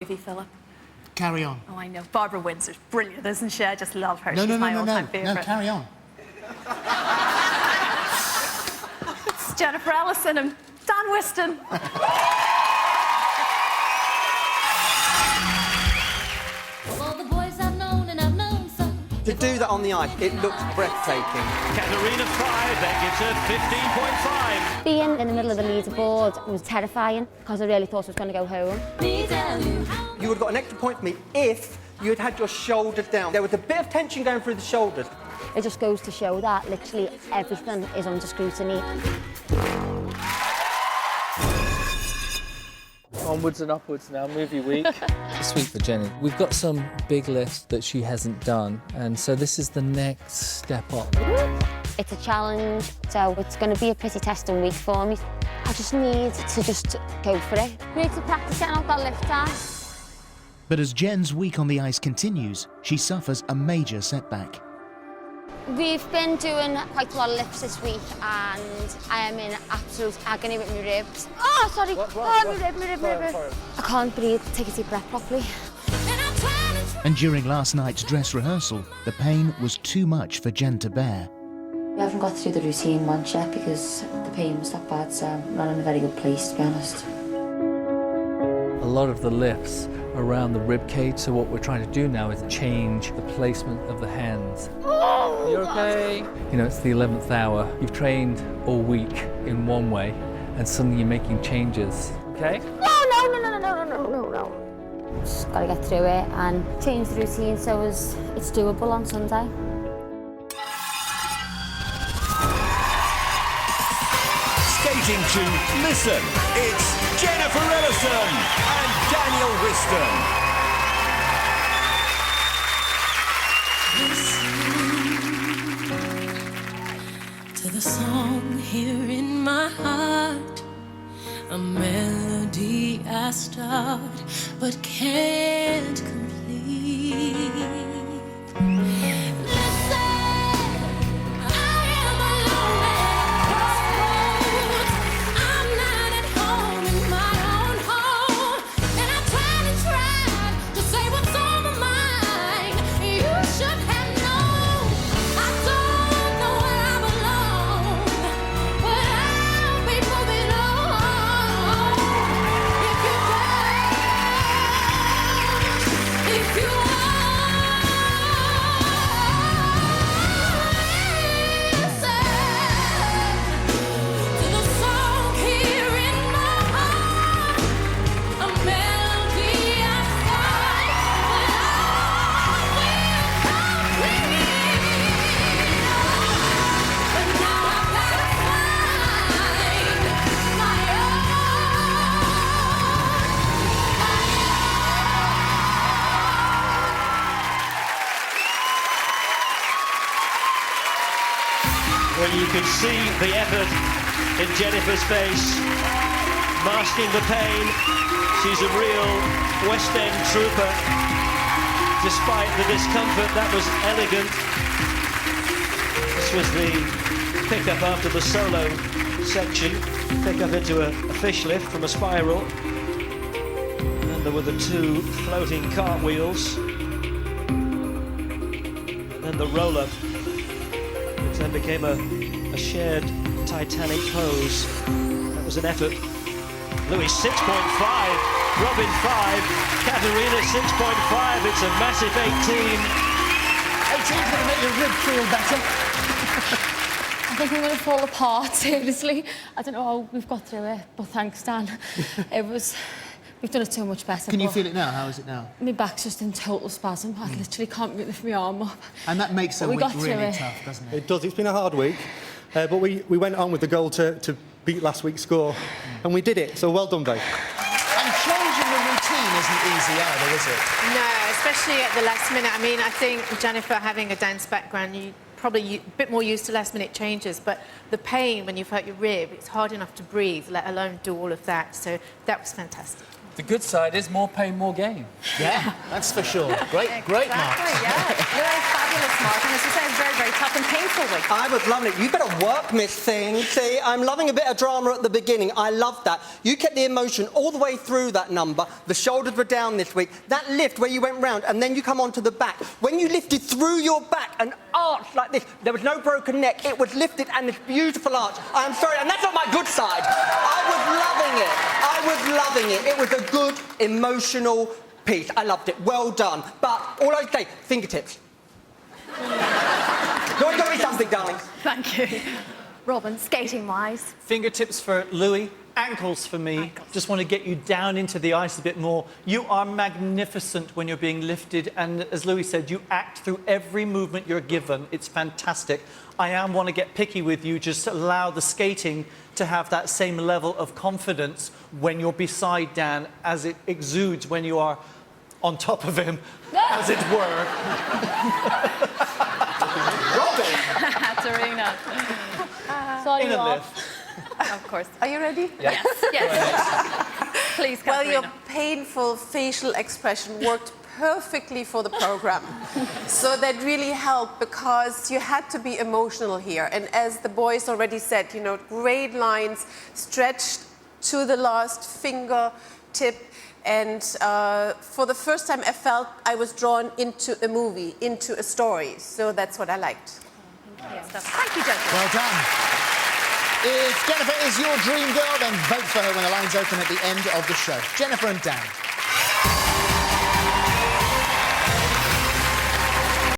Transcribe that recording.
movie, Philip? Carry on. Oh, I know. Barbara Windsor's brilliant, isn't she? I just love her. No, She's no, my no, no, all-time no. favourite. No, carry on. It's Jennifer Ellison and Dan Whiston. To do that on the ice, it looks breathtaking. Katarina 5, that gives her 15.5. Being in the middle of the leaderboard was terrifying because I really thought I was going to go home. You would have got an extra point for me if you had had your shoulders down. There was a bit of tension going through the shoulders. It just goes to show that literally everything is under scrutiny. Onwards and upwards now, movie week. This week for Jenny, we've got some big lifts that she hasn't done, and so this is the next step up. It's a challenge, so it's going to be a pretty testing week for me. I just need to just go for it. We need to practice getting out that lift, Dan. But as Jen's week on the ice continues, she suffers a major setback. We've been doing quite a lot of lifts this week and I am in absolute agony with my ribs. Oh, sorry. My rib. I can't breathe, take a deep breath properly. And during last night's dress rehearsal, the pain was too much for Jen to bear. We haven't got through the routine once yet because the pain was that bad, so I'm not in a very good place, to be honest. A lot of the lifts around the rib cage, so what we're trying to do now is change the placement of the hands. You okay? You know, it's the 11th hour. You've trained all week in one way, and suddenly you're making changes. Okay? No. Just gotta get through it and change the routine so it's doable on Sunday. Skating to Listen, it's Jennifer Ellison and Daniel Whiston. To the song here in my heart, a melody I start but can't complete. Well, you could see the effort in Jennifer's face, masking the pain. She's a real West End trooper. Despite the discomfort, that was elegant. This was the pickup after the solo section. Pickup into a fish lift from a spiral. And there were the two floating cartwheels. And then the roll-up, which then became a shared Titanic pose. That was an effort. Louis 6.5, Robin 5, Katarina 6.5. It's a massive 18. 18's going to make your rib feel better. I think I'm going to fall apart, seriously. I don't know how we've got through it, but thanks, Dan. We've done it so much better. Can you feel it now? How is it now? My back's just in total spasm. I literally can't lift my arm up. And that makes a week really tough, doesn't it? It does. It's been a hard week. But we went on with the goal to beat last week's score, and we did it. So well done, babe. And changing the routine isn't easy either, is it? No, especially at the last minute. I mean, I think, Jennifer, having a dance background, you probably a bit more used to last-minute changes, but the pain when you've hurt your rib, it's hard enough to breathe, let alone do all of that. So that was fantastic. The good side is more pain, more gain. Yeah, that's for sure. Great, great, Mark. Exactly, yeah. You're fabulous, Mark. And as you say, it's a very, very tough and painful week. I was loving it. You better work, Miss Thing. See, I'm loving a bit of drama at the beginning. I love that. You kept the emotion all the way through that number. The shoulders were down this week. That lift where you went round and then you come onto the back. When you lifted through your back and arched like this, there was no broken neck. It was lifted and this beautiful arch. I'm sorry, and that's not my good side. I was loving it. I was loving it. It was a good, emotional piece. I loved it. Well done. But all I'd say, fingertips. Go and me something, darling. Thank you. Robin, skating-wise. Fingertips for Louis, ankles for me. Ankles. Just want to get you down into the ice a bit more. You are magnificent when you're being lifted, and as Louis said, you act through every movement you're given. It's fantastic. I want to get picky with you. Just allow the skating to have that same level of confidence when you're beside Dan, as it exudes when you are on top of him, as it were. Robin! Katerina. Sorry, In a Rob. lift. Of course. Are you ready? Yeah. Yes. Please, Well, Katerina. your painful facial expression worked perfectly for the program. So that really helped because you had to be emotional here. And as the boys already said, you know, great lines stretched to the last fingertip. And for the first time, I felt I was drawn into a movie, into a story. So that's what I liked. Thank you, Jennifer. Well done. If Jennifer is your dream girl, then vote for her when the lines open at the end of the show. Jennifer and Dan.